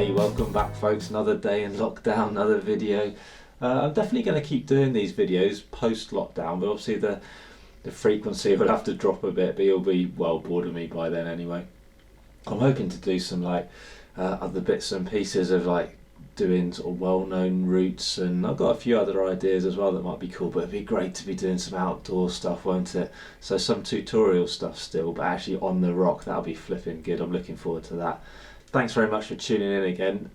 Hey, welcome back folks, another day in lockdown, another video. I'm definitely going to keep doing these videos post-lockdown, but obviously the frequency will have to drop a bit, but you'll be well bored of me by then anyway. I'm hoping to do some other bits and pieces of doing sort of well-known routes, and I've got a few other ideas as well that might be cool, but it'd be great to be doing some outdoor stuff, won't it? So some tutorial stuff still, but actually on the rock. That'll be flipping good. I'm looking forward to that. Thanks very much for tuning in again.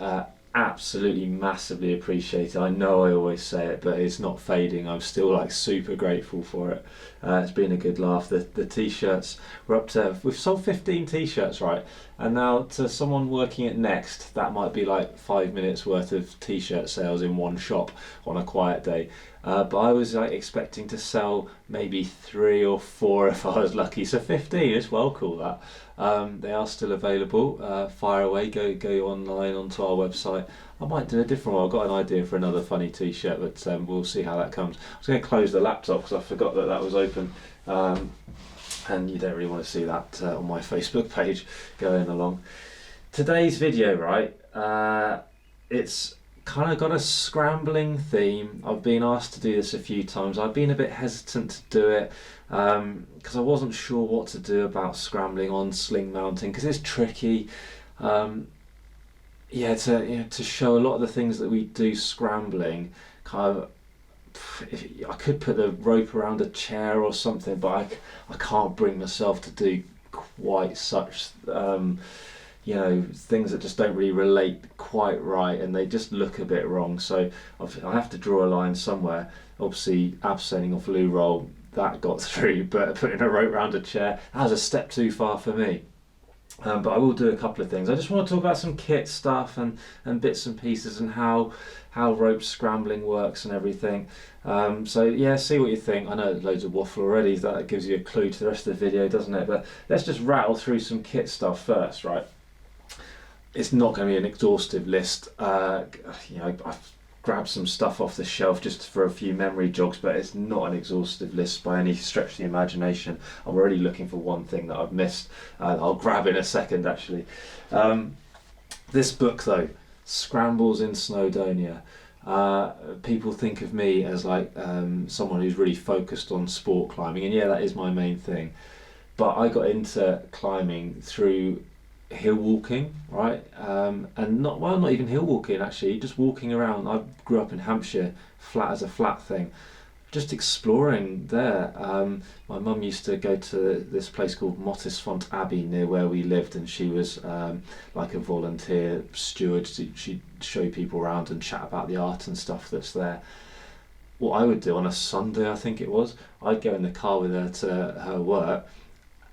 Absolutely massively appreciate it. I know I always say it, but it's not fading. I'm still super grateful for it. It's been a good laugh. The t-shirts, we've sold 15 t-shirts, right? And now to someone working at Next, that might be 5 minutes worth of t-shirt sales in one shop on a quiet day. But I was expecting to sell maybe 3 or 4 if I was lucky. So 15 is well cool that. They are still available. Fire away, go online onto our website. I might do a different one. I've got an idea for another funny t-shirt, but we'll see how that comes. I was going to close the laptop because I forgot that was open. And you don't really want to see that on my Facebook page going along. Today's video, right, it's kind of got a scrambling theme. I've been asked to do this a few times. I've been a bit hesitant to do it because I wasn't sure what to do about scrambling on sling mounting because it's tricky. To show a lot of the things that we do scrambling, I could put the rope around a chair or something, but I can't bring myself to do quite such things that just don't really relate quite right, and they just look a bit wrong. So I have to draw a line somewhere. Obviously abseiling off loo roll, that got through, but putting a rope around a chair, that was a step too far for me. But I will do a couple of things. I just want to talk about some kit stuff and bits and pieces and how rope scrambling works and everything. So yeah, see what you think. I know loads of waffle already. That gives you a clue to the rest of the video, doesn't it? But let's just rattle through some kit stuff first, right? It's not going to be an exhaustive list. I've grabbed some stuff off the shelf just for a few memory jogs, but it's not an exhaustive list by any stretch of the imagination. I'm already looking for one thing that I've missed. I'll grab in a second, actually. This book, though, Scrambles in Snowdonia. People think of me as someone who's really focused on sport climbing, and yeah, that is my main thing. But I got into climbing through hill walking, right? And not even hill walking, actually, just walking around. I grew up in Hampshire, flat as a flat thing, just exploring there. My mum used to go to this place called Mottisfont Abbey near where we lived, and she was like a volunteer steward. She'd show people around and chat about the art and stuff that's there. What I would do on a Sunday, I think it was, I'd go in the car with her to her work,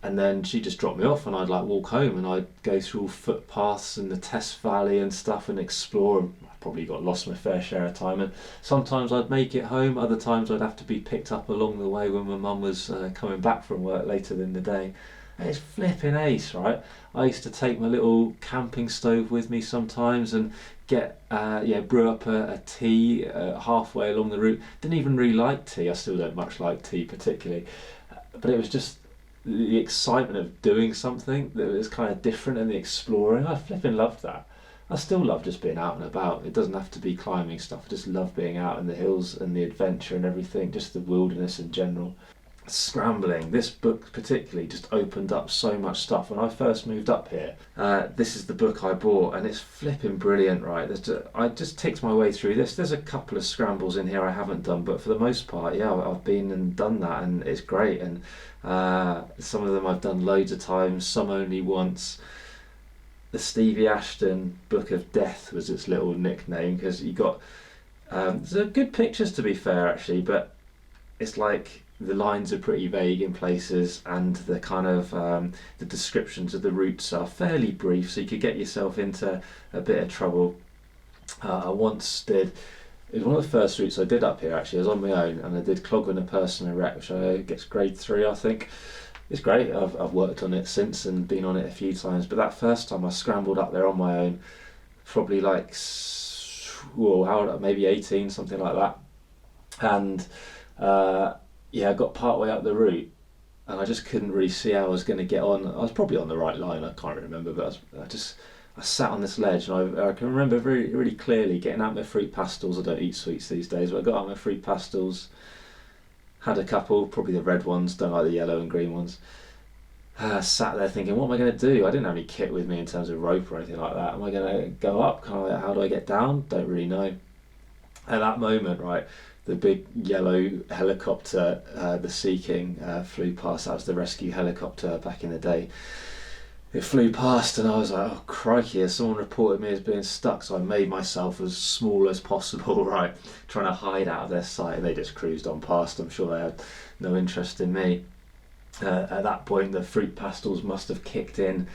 and then she'd just drop me off and I'd walk home, and I'd go through all footpaths in the Test Valley and stuff and explore. And I probably got lost my fair share of time, and sometimes I'd make it home, other times I'd have to be picked up along the way when my mum was coming back from work later in the day. And it's flipping ace, right? I used to take my little camping stove with me sometimes and brew up a tea halfway along the route. Didn't even really like tea. I still don't much like tea particularly, but it was just the excitement of doing something that was kind of different and the exploring. I flipping loved that. I still love just being out and about. It doesn't have to be climbing stuff. I just love being out in the hills and the adventure and everything, just the wilderness in general. Scrambling, this book particularly just opened up so much stuff. When I first moved up here, this is the book I bought, and it's flipping brilliant, right? I just ticked my way through this. There's a couple of scrambles in here I haven't done, but for the most part, yeah, I've been and done that, and it's great. And some of them I've done loads of times, some only once. The Stevie Ashton Book of Death was its little nickname, because you got there's good pictures, to be fair, actually, but it's the lines are pretty vague in places, and the kind of the descriptions of the routes are fairly brief, so you could get yourself into a bit of trouble. I once did, it was one of the first routes I did up here, actually. I was on my own, and I did Cloghwyn a Person Erect, which I gets grade 3, I think. It's great. I've worked on it since and been on it a few times, but that first time I scrambled up there on my own, probably maybe 18, something like that, and I got part way up the route, and I just couldn't really see how I was going to get on. I was probably on the right line, I can't remember, but I sat on this ledge, and I can remember really clearly getting out my fruit pastels. I don't eat sweets these days, but I got out my fruit pastels, had a couple, probably the red ones, don't like the yellow and green ones. Sat there thinking, what am I going to do? I didn't have any kit with me in terms of rope or anything like that. Am I going to go up? How do I get down? Don't really know. At that moment, right, the big yellow helicopter, the Sea King, flew past. That was the rescue helicopter back in the day. It flew past, and I was like, oh crikey, someone reported me as being stuck, so I made myself as small as possible, right, trying to hide out of their sight, and they just cruised on past. I'm sure they had no interest in me. At that point, the fruit pastels must have kicked in,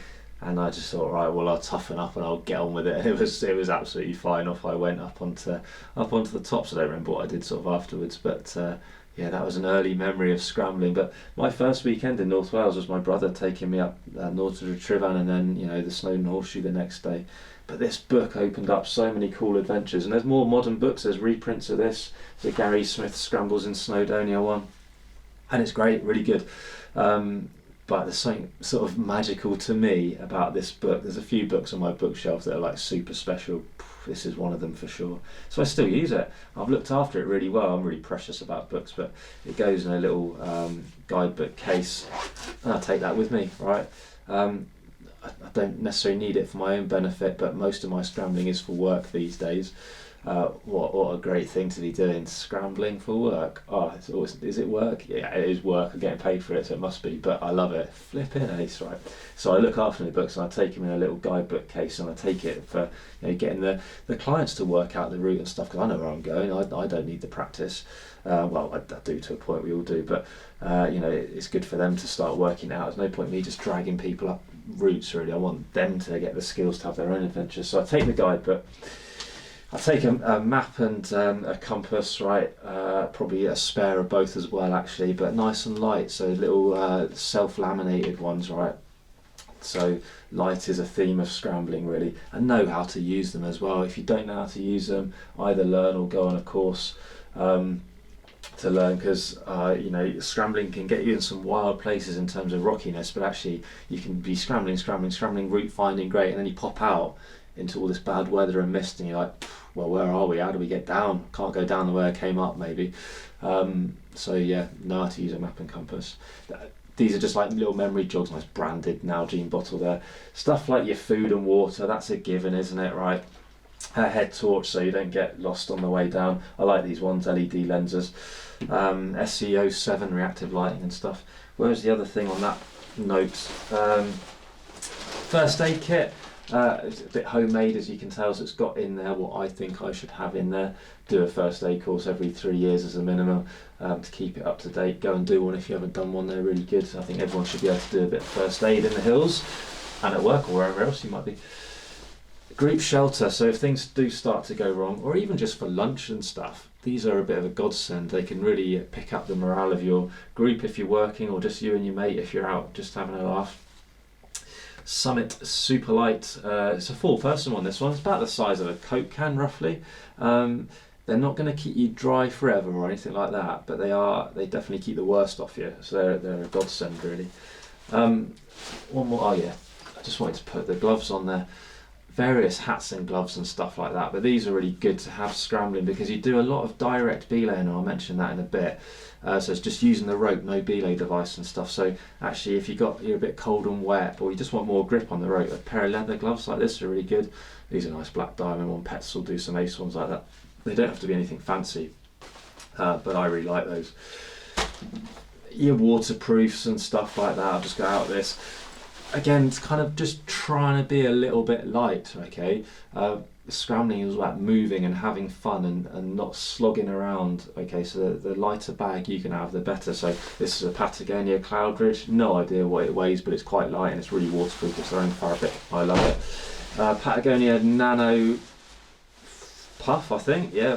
and I just thought, right, well, I'll toughen up and I'll get on with it. And it was absolutely fine. Off I went up onto the tops. I don't remember what I did sort of afterwards, but yeah, that was an early memory of scrambling. But my first weekend in North Wales was my brother taking me up north to the Tryfan, and then the Snowdon Horseshoe the next day. But this book opened up so many cool adventures, and there's more modern books. There's reprints of this. The Gary Smith Scrambles in Snowdonia one, and it's great, really good. But there's something sort of magical to me about this book. There's a few books on my bookshelf that are like super special. This is one of them for sure. So I still use it. I've looked after it really well. I'm really precious about books, but it goes in a little guidebook case, and I take that with me, right? I don't necessarily need it for my own benefit, but most of my scrambling is for work these days. What a great thing to be doing, scrambling for work. Oh, it's always, is it work? Yeah, it is work. I'm getting paid for it, so it must be, but I love it. Flipping ace, right? So I look after my books, and I take them in a little guidebook case, and I take it for getting the clients to work out the route and stuff, because I know where I'm going. I don't need the practice. Well, I do to a point, we all do, but it's good for them to start working it out. There's no point in me just dragging people up routes, really. I want them to get the skills to have their own adventures. So I take the guidebook, I take a map and a compass, right? Probably a spare of both as well, actually, but nice and light. So little self-laminated ones, right? So light is a theme of scrambling, really, and know how to use them as well. If you don't know how to use them, either learn or go on a course to learn, because scrambling can get you in some wild places in terms of rockiness, but actually you can be scrambling, route finding great, and then you pop out into all this bad weather and mist, and you're like, well, where are we? How do we get down? Can't go down the way I came up, maybe. So yeah, know how to use a map and compass. These are just like little memory jogs, nice branded Nalgene bottle there. Stuff like your food and water, that's a given, isn't it, right? A head torch so you don't get lost on the way down. I like these ones, LED lenses. SCO7 reactive lighting and stuff. Where's the other thing on that note? First aid kit. It's a bit homemade, as you can tell, so it's got in there what I think I should have in there. Do a first aid course every 3 years as a minimum to keep it up to date. Go and do one if you haven't done one, they're really good. I think everyone should be able to do a bit of first aid in the hills and at work or wherever else you might be. Group shelter, so if things do start to go wrong, or even just for lunch and stuff, these are a bit of a godsend. They can really pick up the morale of your group if you're working, or just you and your mate if you're out just having a laugh. Summit Super Light, it's a 4-person one, this one. It's about the size of a Coke can, roughly. They're not going to keep you dry forever or anything like that, but they definitely keep the worst off you, so they're a godsend, really. One more, oh yeah, I just wanted to put the gloves on there. Various hats and gloves and stuff like that, but these are really good to have scrambling because you do a lot of direct belaying, and I'll mention that in a bit. So it's just using the rope, no belay device and stuff. So actually, if you're a bit cold and wet, or you just want more grip on the rope, a pair of leather gloves like this are really good. These are nice black diamond one. Pets will do some ace ones like that. They don't have to be anything fancy, but I really like those. Your waterproofs and stuff like that. I'll just go out this. Again, it's kind of just trying to be a little bit light, okay? Scrambling is about moving and having fun and not slogging around, okay? So the lighter bag you can have, the better. So this is a Patagonia Cloud Ridge. No idea what it weighs, but it's quite light and it's really waterproof. It's their own fabric. I love it. Patagonia Nano Puff, I think. Yeah,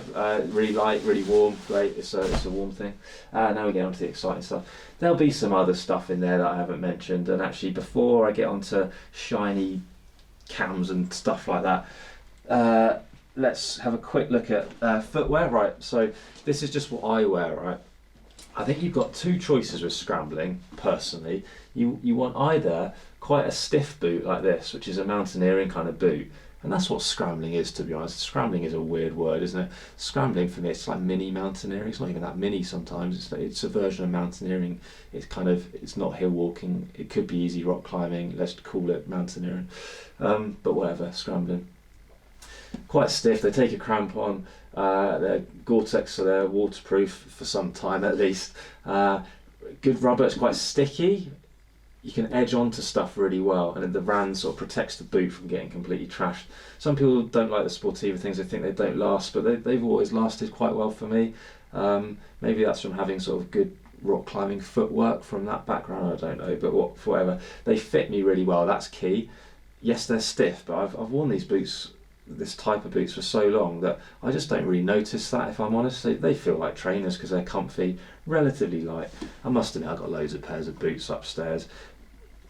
really light, really warm. Great. It's a warm thing. Now we get on to the exciting stuff. There'll be some other stuff in there that I haven't mentioned, and actually before I get onto shiny cams and stuff like that, let's have a quick look at footwear. Right, so this is just what I wear, right? I think you've got two choices with scrambling, personally. You want either quite a stiff boot like this, which is a mountaineering kind of boot, and that's what scrambling is, to be honest. Scrambling is a weird word, isn't it? Scrambling for me, it's like mini mountaineering. It's not even that mini sometimes. It's a version of mountaineering. It's not hill walking. It could be easy rock climbing. Let's call it mountaineering. But whatever, scrambling. Quite stiff. They take a cramp on. They're Gore-Tex, so they're waterproof for some time at least. Good rubber. It's quite sticky. You can edge onto stuff really well, and the Ran sort of protects the boot from getting completely trashed. Some people don't like the Sportiva things, they think they don't last, but they've always lasted quite well for me. Maybe that's from having sort of good rock climbing footwork from that background, I don't know, but whatever. They fit me really well, that's key. Yes, they're stiff, but I've worn these boots, this type of boots, for so long that I just don't really notice that, if I'm honest. They feel like trainers because they're comfy, relatively light. I must admit, I've got loads of pairs of boots upstairs.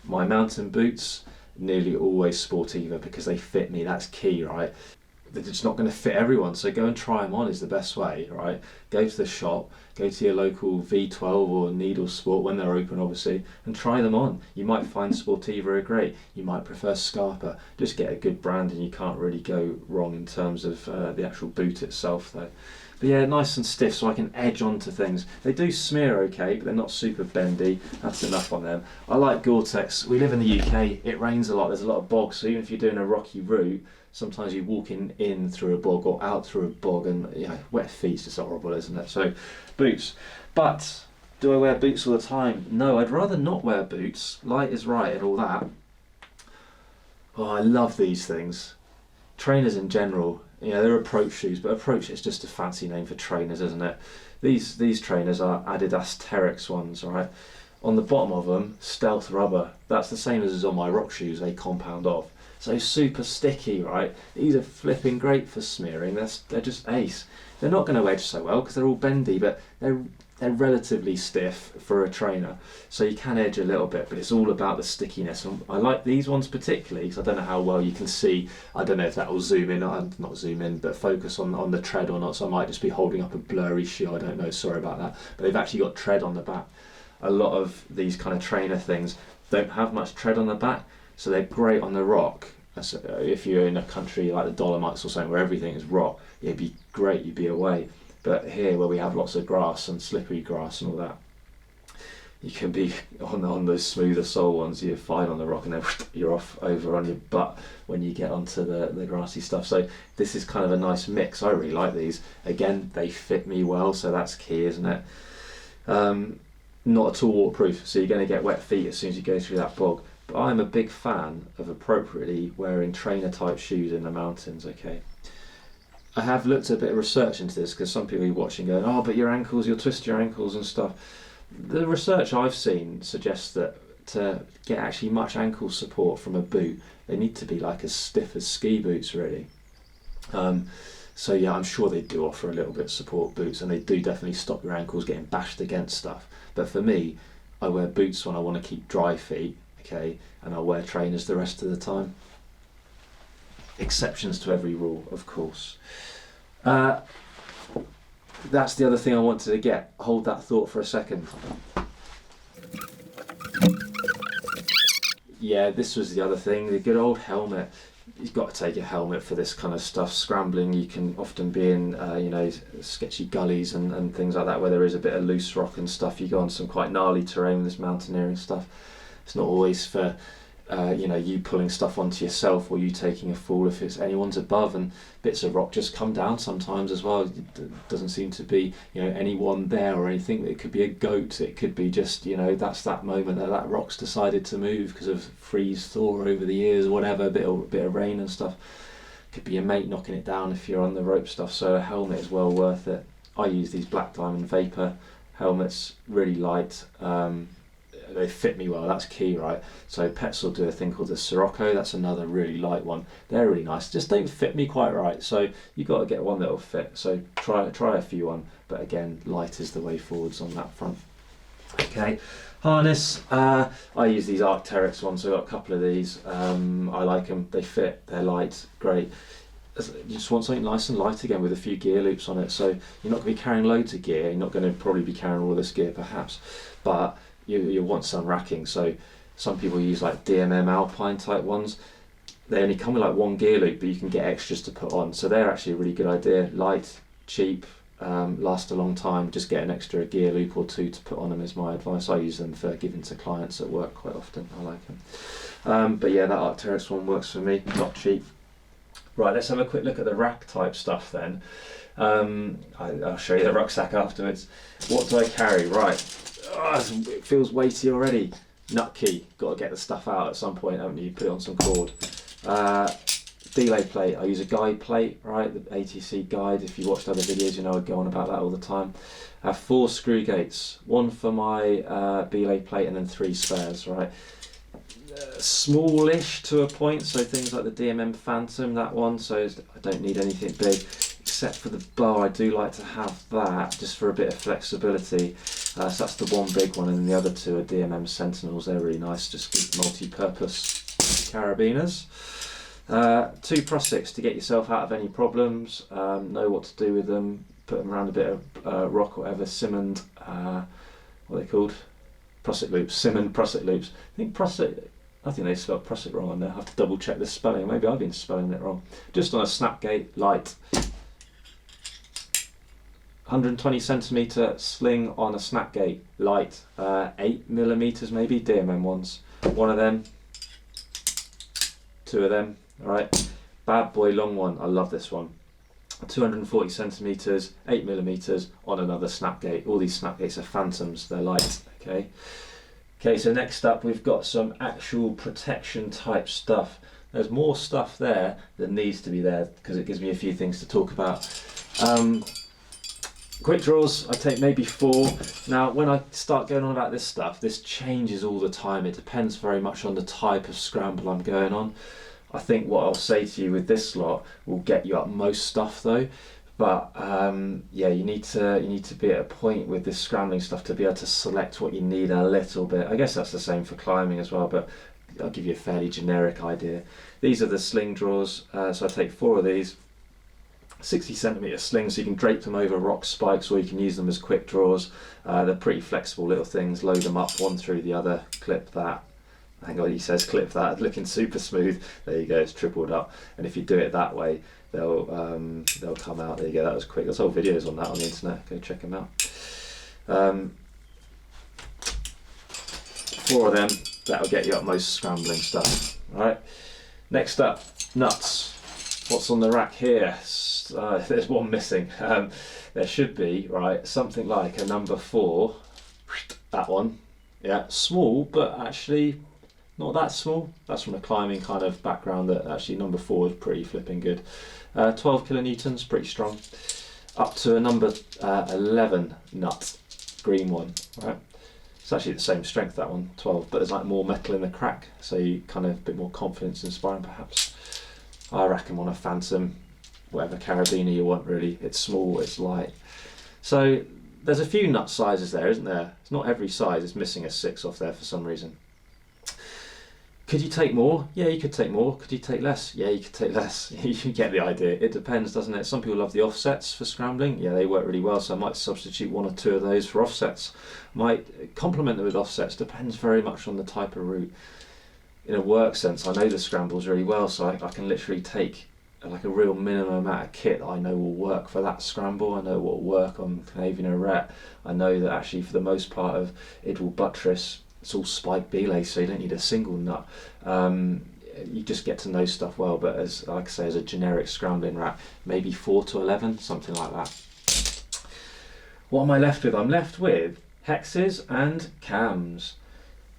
My mountain boots, nearly always Sportiva because they fit me, that's key, right? They're just not going to fit everyone, so go and try them on is the best way, right? Go to the shop, go to your local V12 or Needle Sport when they're open, obviously, and try them on. You might find Sportiva are great, you might prefer Scarpa. Just get a good brand and you can't really go wrong in terms of the actual boot itself, though. But yeah, nice and stiff so I can edge onto things. They do smear okay, but they're not super bendy. That's enough on them. I like Gore-Tex. We live in the UK, it rains a lot, there's a lot of bogs, so even if you're doing a rocky route, sometimes you're walking in through a bog or out through a bog, and wet feet's just horrible, isn't it? So, boots. But, do I wear boots all the time? No, I'd rather not wear boots. Light is right and all that. Oh, I love these things. Trainers in general. They're approach shoes, but approach is just a fancy name for trainers, isn't it? These trainers are Adidas Terex ones, right? On the bottom of them, stealth rubber. That's the same as on my rock shoes, they compound off. So super sticky, right? These are flipping great for smearing. They're just ace. They're not going to edge so well because they're all bendy, but they're relatively stiff for a trainer. So you can edge a little bit, but it's all about the stickiness. And I like these ones particularly because I don't know how well you can see. I don't know if that will zoom in, not zoom in, but focus on the tread or not. So I might just be holding up a blurry shoe. I don't know, sorry about that. But they've actually got tread on the back. A lot of these kind of trainer things don't have much tread on the back, so they're great on the rock. So if you're in a country like the Dolomites or something where everything is rock, it'd be great, you'd be away. But here where we have lots of grass and slippery grass and all that, you can be on those smoother sole ones, you're fine on the rock, and then you're off over on your butt when you get onto the grassy stuff. So this is kind of a nice mix. I really like these. Again, they fit me well, so that's key, isn't it? Not at all waterproof, so you're going to get wet feet as soon as you go through that bog. But I'm a big fan of appropriately wearing trainer type shoes in the mountains, okay? I have looked at a bit of research into this because some people are watching going, oh, but your ankles, you'll twist your ankles and stuff. The research I've seen suggests that to get actually much ankle support from a boot, they need to be like as stiff as ski boots, really. So yeah, I'm sure they do offer a little bit of support boots, and they do definitely stop your ankles getting bashed against stuff. But for me, I wear boots when I want to keep dry feet, okay, and I'll wear trainers the rest of the time. Exceptions to every rule, of course. That's the other thing I wanted to get. Hold that thought for a second. Yeah, this was the other thing, the good old helmet. You've got to take a helmet for this kind of stuff. Scrambling, you can often be in sketchy gullies and things like that where there is a bit of loose rock and stuff. You go on some quite gnarly terrain with this mountaineering stuff. It's not always for you pulling stuff onto yourself or you taking a fall if it's anyone's above, and bits of rock just come down sometimes as well. It doesn't seem to be anyone there or anything. It could be a goat, it could be just that's that moment that rock's decided to move because of freeze thaw over the years or whatever, a bit of rain and stuff. Could be your mate knocking it down if you're on the rope stuff, so a helmet is well worth it. I use these Black Diamond Vapor helmets, really light. They fit me well, that's key, right? So Petzl do a thing called the Sirocco, that's another really light one. They're really nice, just don't fit me quite right, so you've got to get one that'll fit. So try a few on, but again, light is the way forwards on that front. Okay, harness, I use these Arc'teryx ones, so I've got a couple of these. I like them, they fit, they're light, great. you just want something nice and light again with a few gear loops on it. So you're not going to be carrying loads of gear. You're not going to probably be carrying all this gear perhaps, but you want some racking. So some people use like DMM Alpine type ones. They only come with like one gear loop, but you can get extras to put on. So they're actually a really good idea. Light, cheap, last a long time. Just get an extra gear loop or two to put on them is my advice. I use them for giving to clients at work quite often. I like them. But yeah, that Arc'teryx one works for me. Not cheap. Right, let's have a quick look at the rack type stuff then. I'll show you the rucksack afterwards. What do I carry? Right, it feels weighty already. Nut key, got to get the stuff out at some point, haven't you? Put it on some cord. Belay plate, I use a guide plate, right? The ATC guide. If you watched other videos, you know I go on about that all the time. I have 4 screw gates, 1 for my belay plate and then 3 spares, right? Smallish to a point, so things like the DMM Phantom, that one, so I don't need anything big except for the bow. I do like to have that just for a bit of flexibility, so that's the one big one, and then the other 2 are DMM Sentinels. They're really nice, just good multi-purpose carabiners. 2 Prussics to get yourself out of any problems, know what to do with them, put them around a bit of rock or whatever. Simmond, what are they called? Prussic loops, Simmond Prussic loops. I think they spelled Prussic wrong on there. I have to double check the spelling. Maybe I've been spelling it wrong. Just on a Snapgate, light. 120cm sling on a Snapgate, light. 8mm maybe, DMM ones. 1 of them, 2 of them, alright. Bad boy long one, I love this one. 240cm, 8mm on another Snapgate. All these Snapgates are Phantoms, they're light, okay. Okay, so next up we've got some actual protection type stuff. There's more stuff there than needs to be there because it gives me a few things to talk about. Quick draws, I take maybe 4. Now when I start going on about this stuff, this changes all the time. It depends very much on the type of scramble I'm going on. I think what I'll say to you with this lot will get you up most stuff though. But yeah, you need to be at a point with this scrambling stuff to be able to select what you need a little bit. I guess that's the same for climbing as well, but I'll give you a fairly generic idea. These are the sling draws, so I take 4 of these, 60cm slings, so you can drape them over rock spikes or you can use them as quick draws. They're pretty flexible little things. Load them up one through the other, clip that. Hang on, he says clip that, looking super smooth. There you go, it's tripled up. And if you do it that way, they'll come out. There you go, that was quick. There's whole videos on that on the internet, go check them out. 4 of them, that'll get you up most scrambling stuff. Alright, next up, nuts. What's on the rack here? There's one missing. There should be, right, something like a number 4, that one. Yeah, small, but actually not that small. That's from a climbing kind of background that actually number 4 is pretty flipping good. 12 kilonewtons, pretty strong. Up to a number 11 nut, green one, right? It's actually the same strength, that one, 12, but there's like more metal in the crack, so you kind of a bit more confidence inspiring perhaps. I reckon on a Phantom, whatever carabiner you want really. It's small, it's light. So there's a few nut sizes there, isn't there? It's not every size, it's missing a 6 off there for some reason. Could you take more? Yeah, you could take more. Could you take less? Yeah, you could take less. You get the idea. It depends, doesn't it? Some people love the offsets for scrambling. Yeah, they work really well, so I might substitute 1 or 2 of those for offsets. Might complement them with offsets, depends very much on the type of route. In a work sense, I know the scrambles really well, so I can literally take like a real minimum amount of kit that I know will work for that scramble. I know what will work on Canadian Arete. I know that actually for the most part of it will buttress. It's all spike belay, so you don't need a single nut. You just get to know stuff well, but as like I say, as a generic scrambling rack, maybe 4 to 11, something like that. What am I left with? I'm left with hexes and cams.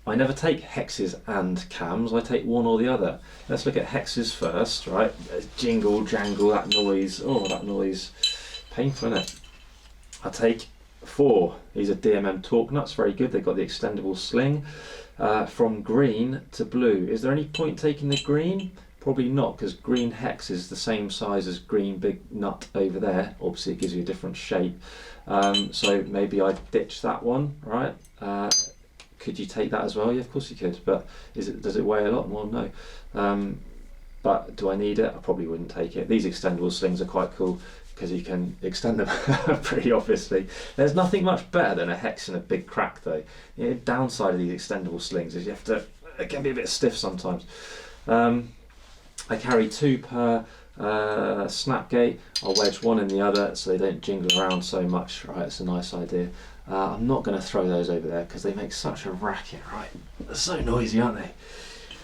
I never take hexes and cams, I take one or the other. Let's look at hexes first, right? Jingle, jangle, that noise. Oh, that noise. Painful, isn't it? I take 4. These are DMM torque nuts, very good. They've got the extendable sling. From green to blue. Is there any point taking the green? Probably not, because green hex is the same size as green big nut over there. Obviously it gives you a different shape. So maybe I'd ditch that one, right? Could you take that as well? Yeah, of course you could, but does it weigh a lot more? No. but do I need it? I probably wouldn't take it. These extendable slings are quite cool because you can extend them pretty obviously. There's nothing much better than a hex and a big crack though. The downside of these extendable slings is it can be a bit stiff sometimes. I carry 2 per snap gate. I'll wedge one in the other so they don't jingle around so much, right? It's a nice idea. I'm not going to throw those over there because they make such a racket, right? They're so noisy, aren't they?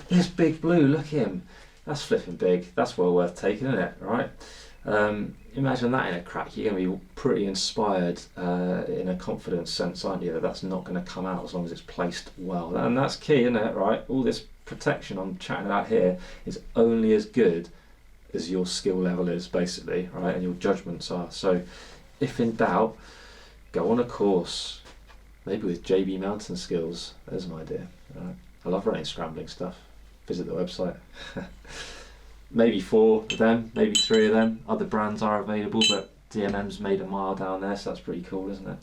This big blue, look at him. That's flipping big. That's well worth taking, isn't it? Right? Imagine that in a crack. You're going to be pretty inspired in a confidence sense, aren't you? That's not going to come out as long as it's placed well. And that's key, isn't it? Right? All this protection I'm chatting about here is only as good as your skill level is, basically, right? And your judgments are. So, if in doubt, go on a course, maybe with JB Mountain Skills. There's an idea. I love running scrambling stuff. Visit the website. Maybe 4 of them, maybe 3 of them. Other brands are available, but DMM's made a mile down there, so that's pretty cool, isn't it?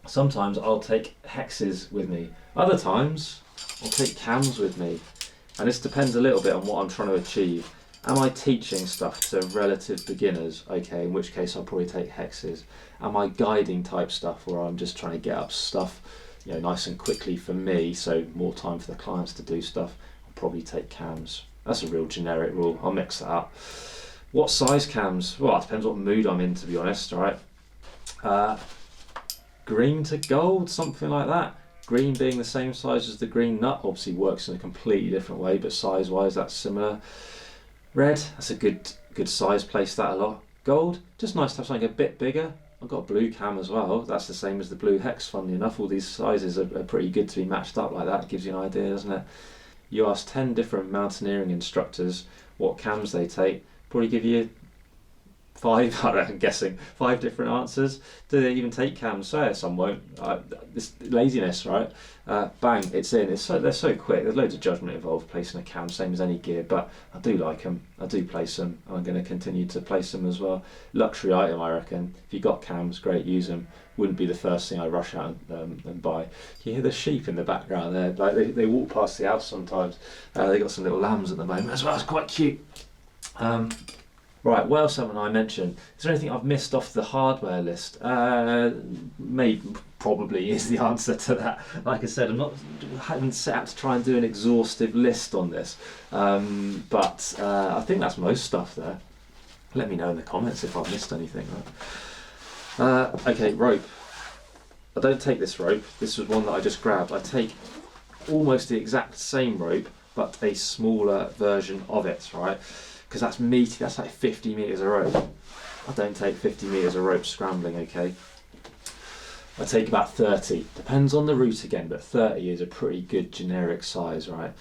Sometimes I'll take hexes with me. Other times I'll take cams with me. And this depends a little bit on what I'm trying to achieve. Am I teaching stuff to relative beginners? Okay, in which case I'll probably take hexes. Am I guiding type stuff where I'm just trying to get up stuff, you know, nice and quickly for me, so more time for the clients to do stuff? I'll probably take cams. That's a real generic rule. I'll mix that up. What size cams? Well, it depends what mood I'm in, to be honest, right? Green to gold, something like that. Green being the same size as the green nut, obviously works in a completely different way, but size-wise that's similar. Red, that's a good size, place that a lot. Gold, just nice to have something a bit bigger. I've got a blue cam as well. That's the same as the blue hex, funnily enough. All these sizes are pretty good to be matched up like that. It gives you an idea, doesn't it? You ask 10 different mountaineering instructors what cams they take, probably give you 5, I'm guessing, 5 different answers. Do they even take cams? So some won't. This laziness, right? Bang, it's in. They're so quick. There's loads of judgment involved placing a cam, same as any gear, but I do like them. I do place them. I'm going to continue to place them as well. Luxury item, I reckon. If you got cams, great, use them. Wouldn't be the first thing I rush out and buy. You hear the sheep in the background there. Like they walk past the house sometimes. They got some little lambs at the moment as well. It's quite cute. Right, what else haven't I mentioned? Is there anything I've missed off the hardware list? Probably is the answer to that. Like I said, I haven't set out to try and do an exhaustive list on this, but I think that's most stuff there. Let me know in the comments if I've missed anything. Okay, rope. I don't take this rope. This was one that I just grabbed. I take almost the exact same rope, but a smaller version of it, right? Because that's meaty, that's like 50 metres of rope. I don't take 50 metres of rope scrambling, okay? I take about 30. Depends on the route again, but 30 is a pretty good generic size, right?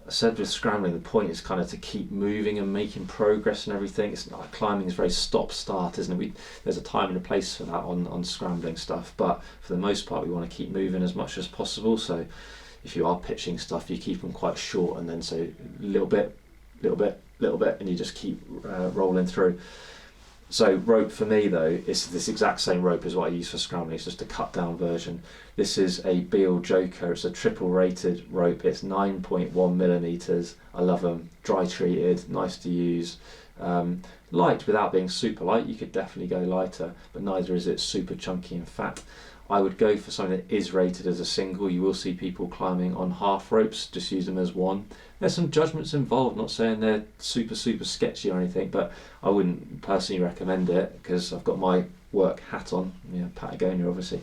I said with scrambling, the point is kind of to keep moving and making progress and everything. It's not like climbing is very stop-start, isn't it? There's a time and a place for that on scrambling stuff, but for the most part, we want to keep moving as much as possible. So if you are pitching stuff, you keep them quite short, and then so little bit, and you just keep rolling through. So rope for me though, is this exact same rope as what I use for scrambling. It's just a cut down version. This is a Beal Joker. It's a triple rated rope. It's 9.1 millimeters. I love them. Dry treated, nice to use. Light without being super light. You could definitely go lighter, but neither is it super chunky and fat. I would go for something that is rated as a single. You will see people climbing on half ropes, just use them as one. There's some judgments involved, not saying they're super sketchy or anything, but I wouldn't personally recommend it because I've got my work hat on, Patagonia obviously.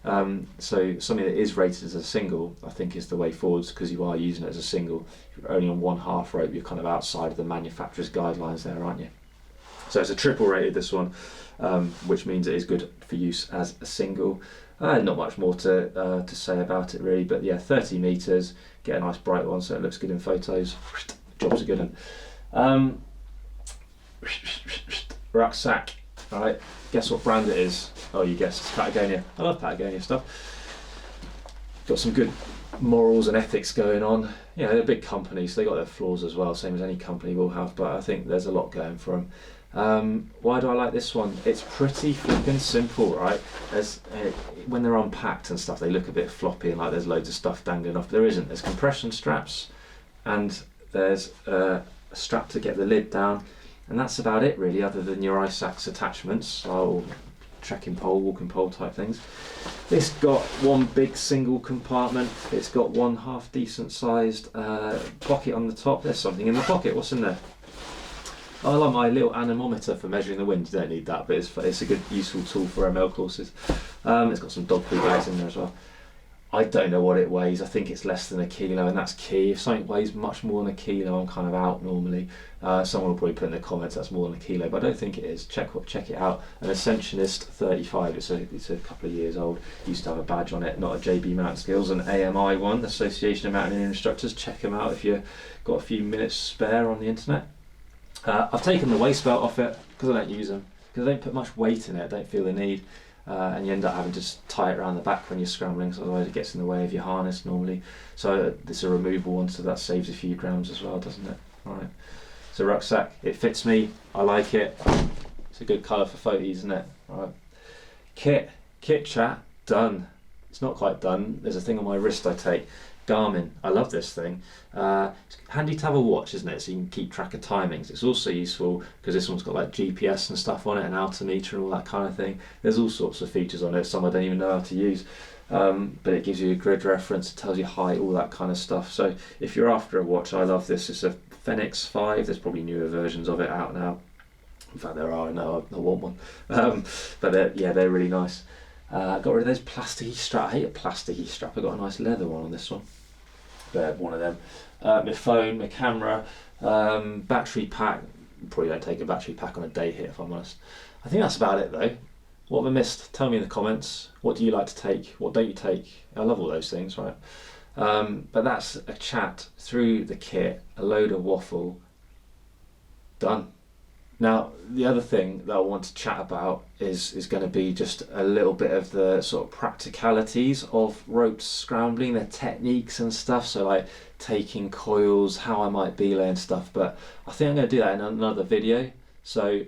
So something that is rated as a single, I think is the way forwards, because you are using it as a single. If you're only on one half rope, you're kind of outside of the manufacturer's guidelines there, aren't you? So it's a triple rated, this one, which means it is good for use as a single. Not much more to say about it really, but yeah, 30 metres, get a nice bright one so it looks good in photos. Job's a good one. Rucksack, alright, guess what brand it is? Oh, you guessed, it's Patagonia. I love Patagonia stuff. Got some good morals and ethics going on. Yeah, they're big companies, so they got their flaws as well, same as any company will have, but I think there's a lot going for them. Why do I like this one? It's pretty flippin' simple, right? When they're unpacked and stuff, they look a bit floppy and like there's loads of stuff dangling off. There isn't. There's compression straps and there's a a strap to get the lid down, and that's about it really, other than your Rucksacks attachments, or trekking pole, walking pole type things. This got one big single compartment. It's got one half decent sized pocket on the top. There's something in the pocket. What's in there? I like my little anemometer for measuring the wind. You don't need that, but it's a good useful tool for ML courses. It's got some dog poo bags in there as well. I don't know what it weighs. I think it's less than a kilo, and that's key. If something weighs much more than a kilo, I'm kind of out normally. Someone will probably put in the comments that's more than a kilo, but I don't think it is. Check it out. An Ascensionist 35. It's a couple of years old. Used to have a badge on it. Not a JB Mountain Skills, an AMI one, Association of Mountaineering Instructors. Check them out if you've got a few minutes spare on the internet. I've taken the waist belt off it because I don't use them, because I don't put much weight in it. I don't feel the need. And you end up having to just tie it around the back when you're scrambling, so otherwise it gets in the way of your harness normally. So it's a removable one, so that saves a few grams as well, doesn't it? Alright, it's a rucksack. It fits me. I like it. It's a good colour for photos, isn't it? Alright. Kit chat, done. It's not quite done. There's a thing on my wrist I take. Garmin. I love this thing. It's handy to have a watch, isn't it? So you can keep track of timings. It's also useful because this one's got like GPS and stuff on it, and altimeter and all that kind of thing. There's all sorts of features on it. Some I don't even know how to use. But it gives you a grid reference. It tells you height, all that kind of stuff. So if you're after a watch, I love this. It's a Fenix 5. There's probably newer versions of it out now. In fact, there are. I know I want one. But they're really nice. Got rid of those plasticky strap. I hate a plasticky strap. I got a nice leather one on this one. But one of them. My phone, my camera, battery pack. Probably don't take a battery pack on a day here, if I'm honest. I think that's about it though. What have I missed? Tell me in the comments. What do you like to take? What don't you take? I love all those things, right? But that's a chat through the kit, a load of waffle. Done. Now, the other thing that I want to chat about is going to be just a little bit of the sort of practicalities of rope scrambling, their techniques and stuff. So like taking coils, how I might belay and stuff. But I think I'm going to do that in another video. So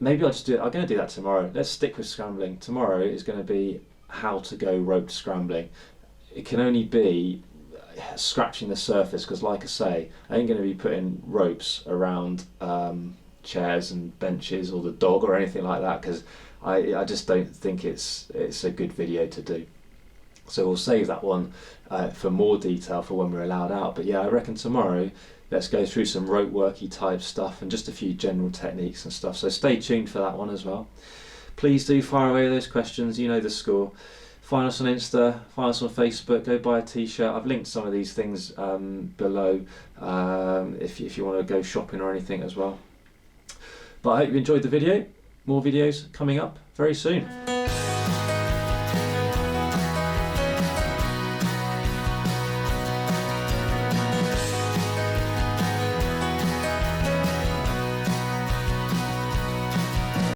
maybe I'll just do it. I'm going to do that tomorrow. Let's stick with scrambling. Tomorrow is going to be how to go rope scrambling. It can only be scratching the surface because, like I say, I ain't going to be putting ropes around chairs and benches or the dog or anything like that, because I just don't think it's a good video to do. So we'll save that one for more detail for when we're allowed out. But yeah, I reckon tomorrow let's go through some rope worky type stuff and just a few general techniques and stuff. So stay tuned for that one as well. Please do fire away those questions. You know the score. Find us on Insta, find us on Facebook, go buy a t-shirt. I've linked some of these things below if you want to go shopping or anything as well. But I hope you enjoyed the video. More videos coming up very soon.